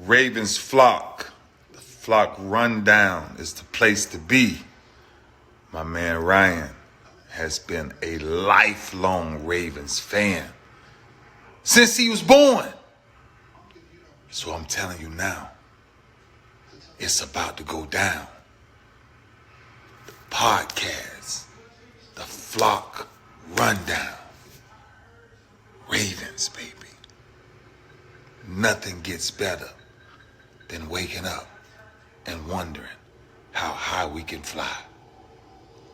Ravens flock. The flock rundown is the place to be. My man Ryan has been a lifelong Ravens fan since he was born. So I'm telling you now, it's about to go down. The podcast, the flock rundown. Ravens, baby. Nothing gets better than waking up and wondering how high we can fly.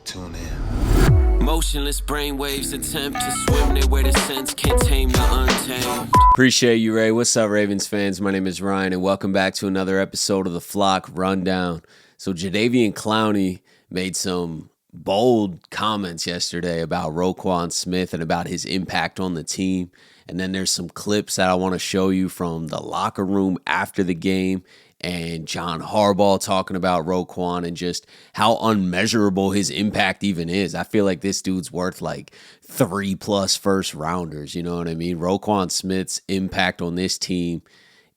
Tune in. Motionless brainwaves attempt to swim their way to sense, can't tame the untamed. Appreciate you, Ray. What's up, Ravens fans? My name is Ryan, and welcome back to another episode of the Flock Rundown. So Jadeveon Clowney made some bold comments yesterday about Roquan Smith and about his impact on the team. And then there's some clips that I want to show you from the locker room after the game and John Harbaugh talking about Roquan and just how unmeasurable his impact even is. I feel like this dude's worth like 3+ first rounders. You know what I mean? Roquan Smith's impact on this team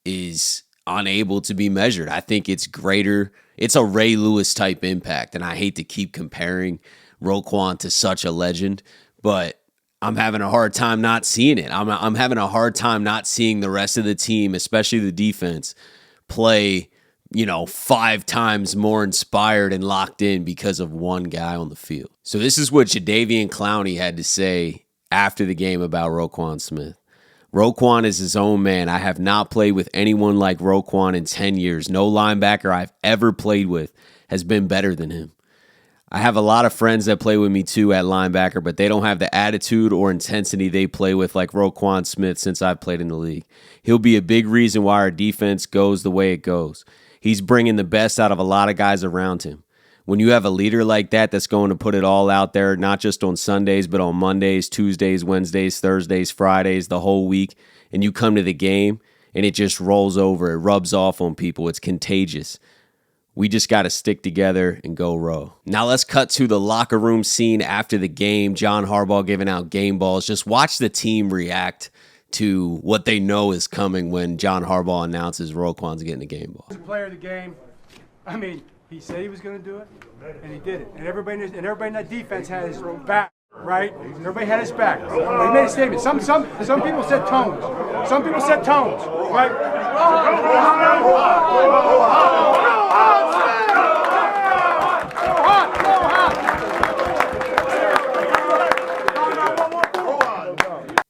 is unable to be measured. I think it's greater. It's a Ray Lewis type impact. And I hate to keep comparing Roquan to such a legend, but I'm having a hard time not seeing it. I'm having a hard time not seeing the rest of the team, especially the defense, play, 5 times more inspired and locked in because of one guy on the field. So this is what Jadeveon Clowney had to say after the game about Roquan Smith. Roquan is his own man. I have not played with anyone like Roquan in 10 years. No linebacker I've ever played with has been better than him. I have a lot of friends that play with me too at linebacker, but they don't have the attitude or intensity they play with like Roquan Smith since I've played in the league. He'll be a big reason why our defense goes the way it goes. He's bringing the best out of a lot of guys around him. When you have a leader like that that's going to put it all out there, not just on Sundays, but on Mondays, Tuesdays, Wednesdays, Thursdays, Fridays, the whole week, and you come to the game and it just rolls over, it rubs off on people, it's contagious. We just got to stick together and go row. Now let's cut to the locker room scene after the game. John Harbaugh giving out game balls. Just watch the team react to what they know is coming when John Harbaugh announces Roquan's getting a game ball. As a player of the game, he said he was going to do it, and he did it. And everybody in that defense had his back, right? Everybody had his back. He made a statement. Some people said tones. Some people said tones, right?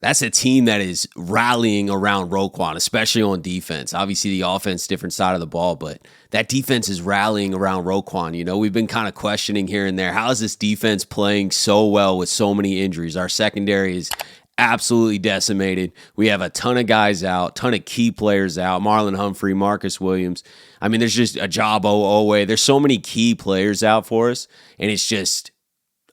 That's a team that is rallying around Roquan, especially on defense. Obviously, the offense, different side of the ball, but that defense is rallying around Roquan. We've been kind of questioning here and there. How is this defense playing so well with so many injuries? Our secondary is absolutely decimated. We have a ton of guys out, ton of key players out. Marlon Humphrey, Marcus Williams. There's just Ajabo Owe. There's so many key players out for us, and it's just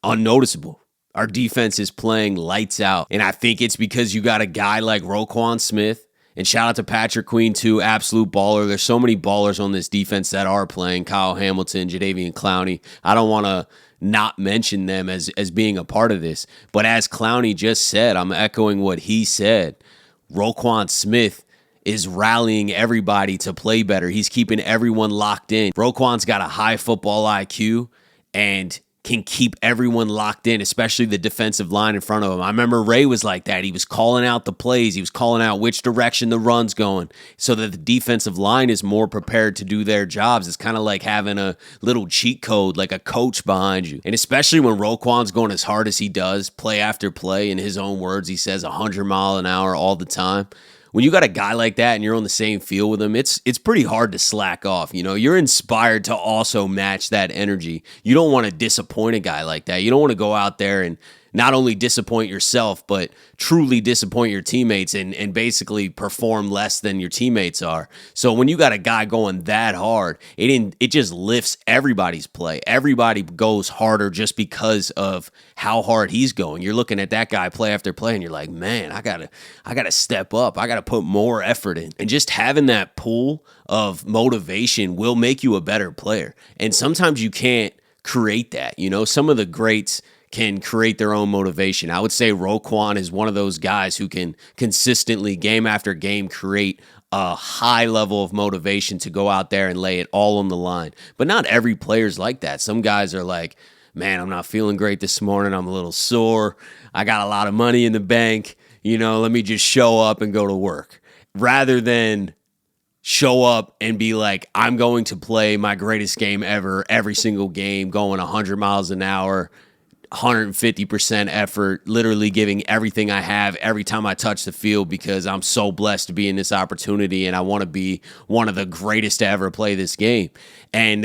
unnoticeable. Our defense is playing lights out, and I think it's because you got a guy like Roquan Smith, and shout out to Patrick Queen too, absolute baller. There's so many ballers on this defense that are playing. Kyle Hamilton, Jadeveon Clowney. I don't want to not mention them as being a part of this, but as Clowney just said, I'm echoing what he said. Roquan Smith is rallying everybody to play better. He's keeping everyone locked in. Roquan's got a high football IQ, and can keep everyone locked in, especially the defensive line in front of him. I remember Ray was like that. He was calling out the plays. He was calling out which direction the run's going so that the defensive line is more prepared to do their jobs. It's kind of like having a little cheat code, like a coach behind you. And especially when Roquan's going as hard as he does, play after play, in his own words, he says 100 mile an hour all the time. When you got a guy like that and you're on the same field with him, it's pretty hard to slack off. You're inspired to also match that energy. You don't want to disappoint a guy like that. You don't want to go out there and not only disappoint yourself, but truly disappoint your teammates and basically perform less than your teammates are. So when you got a guy going that hard, it just lifts everybody's play. Everybody goes harder just because of how hard he's going. You're looking at that guy play after play, and you're like, man, I gotta step up. I gotta put more effort in. And just having that pool of motivation will make you a better player. And sometimes you can't create that. Some of the greats can create their own motivation. I would say Roquan is one of those guys who can consistently, game after game, create a high level of motivation to go out there and lay it all on the line. But not every player's like that. Some guys are like, man, I'm not feeling great this morning. I'm a little sore. I got a lot of money in the bank. Let me just show up and go to work. Rather than show up and be like, I'm going to play my greatest game ever, every single game, going 100 miles an hour, 150% effort, literally giving everything I have every time I touch the field because I'm so blessed to be in this opportunity and I want to be one of the greatest to ever play this game. And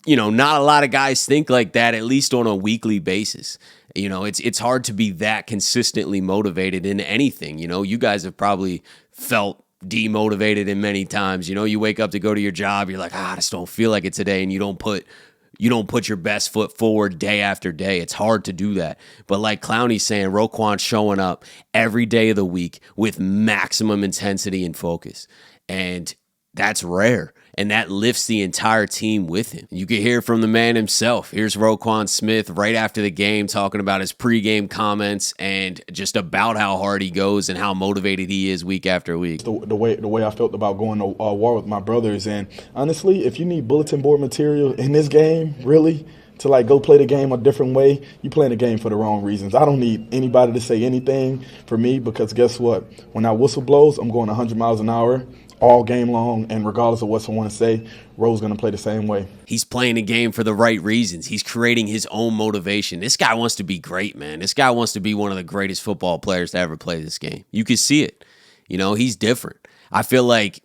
not a lot of guys think like that, at least on a weekly basis. It's hard to be that consistently motivated in anything. You guys have probably felt demotivated in many times. You wake up to go to your job, you're like, I just don't feel like it today, and you don't put your best foot forward day after day. It's hard to do that. But like Clowney's saying, Roquan's showing up every day of the week with maximum intensity and focus. And that's rare. And that lifts the entire team with him. You can hear from the man himself. Here's Roquan Smith right after the game talking about his pregame comments and just about how hard he goes and how motivated he is week after week. The way I felt about going to war with my brothers. And honestly, if you need bulletin board material in this game, really, to go play the game a different way, you playing the game for the wrong reasons. I don't need anybody to say anything for me because guess what? When that whistle blows, I'm going 100 miles an hour all game long, and regardless of what someone say, Ro's going to play the same way. He's playing the game for the right reasons. He's creating his own motivation. This guy wants to be great, man. This guy wants to be one of the greatest football players to ever play this game. You can see it. He's different. I feel like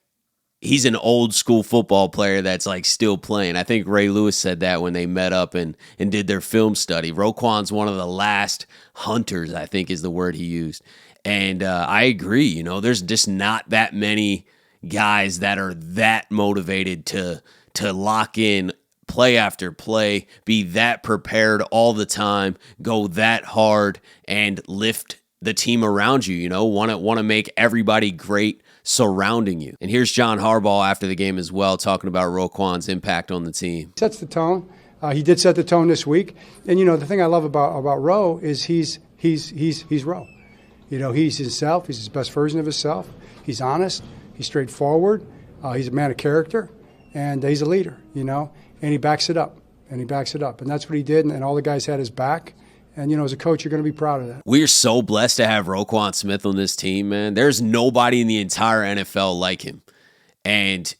he's an old school football player that's still playing. I think Ray Lewis said that when they met up and did their film study. Roquan's one of the last hunters, I think is the word he used. And I agree. There's just not that many guys that are that motivated to lock in play after play, be that prepared all the time, go that hard, and lift the team around you. Want to make everybody great surrounding you. And here's John Harbaugh after the game as well, talking about Roquan's impact on the team. Sets the tone. He did set the tone this week. And the thing I love about Ro is he's Ro. He's himself. He's his best version of himself. He's honest. He's straightforward. He's a man of character, and he's a leader, and he backs it up, and that's what he did, and all the guys had his back, and, as a coach, you're going to be proud of that. We're so blessed to have Roquan Smith on this team, man. There's nobody in the entire NFL like him, and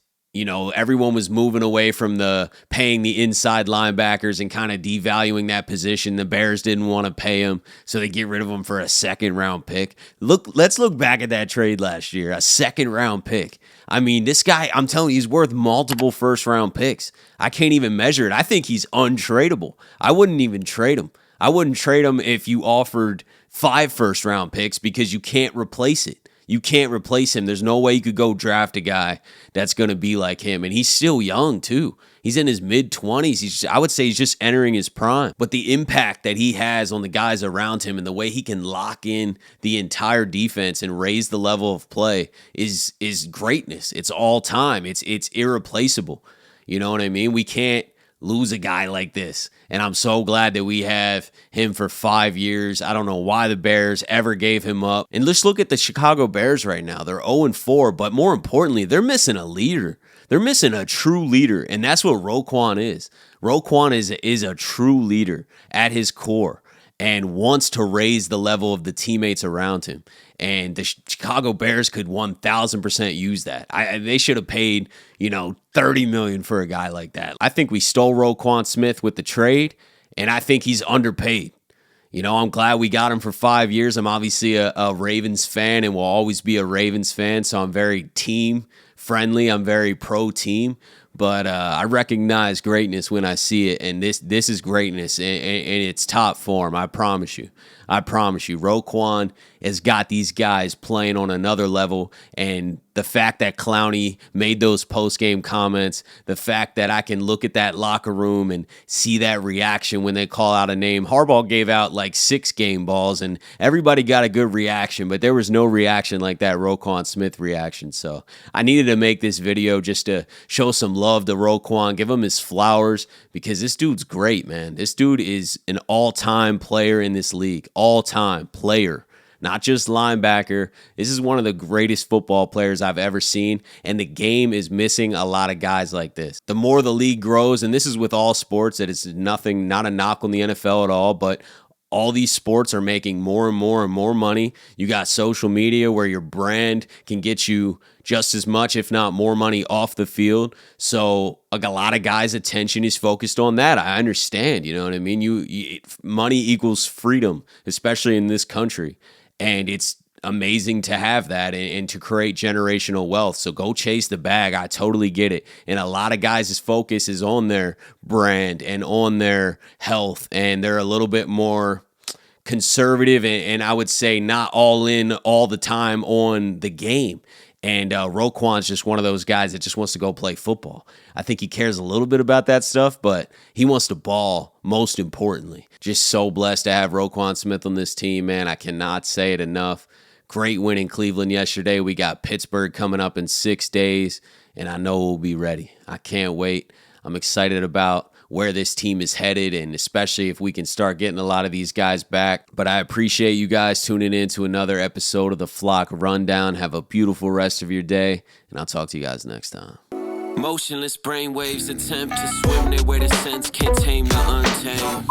everyone was moving away from the paying the inside linebackers and kind of devaluing that position. The Bears didn't want to pay him, so they get rid of him for a second-round pick. Let's look back at that trade last year, a second-round pick. I mean, this guy, I'm telling you, he's worth multiple first-round picks. I can't even measure it. I think he's untradeable. I wouldn't even trade him. I wouldn't trade him if you offered 5 first-round picks because you can't replace it. You can't replace him. There's no way you could go draft a guy that's going to be like him. And he's still young, too. He's in his mid-20s. I would say he's just entering his prime. But the impact that he has on the guys around him and the way he can lock in the entire defense and raise the level of play is greatness. It's all time. It's irreplaceable. You know what I mean? We can't lose a guy like this. And I'm so glad that we have him for 5 years. I don't know why the Bears ever gave him up. And let's look at the Chicago Bears right now. They're 0-4, but more importantly, they're missing a leader. They're missing a true leader, and that's what Roquan is. Roquan is a true leader at his core and wants to raise the level of the teammates around him. And the Chicago Bears could 1,000% use that. They should have paid, $30 million for a guy like that. I think we stole Roquan Smith with the trade, and I think he's underpaid. I'm glad we got him for 5 years. I'm obviously a Ravens fan and will always be a Ravens fan, so I'm very team friendly. I'm very pro team. But I recognize greatness when I see it, and this is greatness in its top form. I promise you. Roquan has got these guys playing on another level, and the fact that Clowney made those post-game comments, the fact that I can look at that locker room and see that reaction when they call out a name. Harbaugh gave out 6 game balls, and everybody got a good reaction, but there was no reaction like that Roquan Smith reaction. So I needed to make this video just to show some love to Roquan, give him his flowers, because this dude's great, man. This dude is an all-time player in this league. All-time player. not just linebacker. This is one of the greatest football players I've ever seen, and the game is missing a lot of guys like this. The more the league grows, and this is with all sports, that it's nothing, not a knock on the NFL at all, but all these sports are making more and more and more money. You got social media where your brand can get you just as much, if not more money off the field. So a lot of guys' attention is focused on that. I understand, you know what I mean? Money equals freedom, especially in this country. And it's amazing to have that and to create generational wealth. So go chase the bag. I totally get it. And a lot of guys' focus is on their brand and on their health, and they're a little bit more conservative and I would say not all in all the time on the game. And Roquan's just one of those guys that just wants to go play football. I think he cares a little bit about that stuff, but he wants to ball most importantly. Just so blessed to have Roquan Smith on this team, man. I cannot say it enough. Great win in Cleveland yesterday. We got Pittsburgh coming up in 6 days, and I know we'll be ready. I can't wait. I'm excited about where this team is headed, and especially if we can start getting a lot of these guys back. But I appreciate you guys tuning in to another episode of the Flock Rundown. Have a beautiful rest of your day, and I'll talk to you guys next time. Motionless brainwaves attempt to swim their way to sense, can't tame the untamed.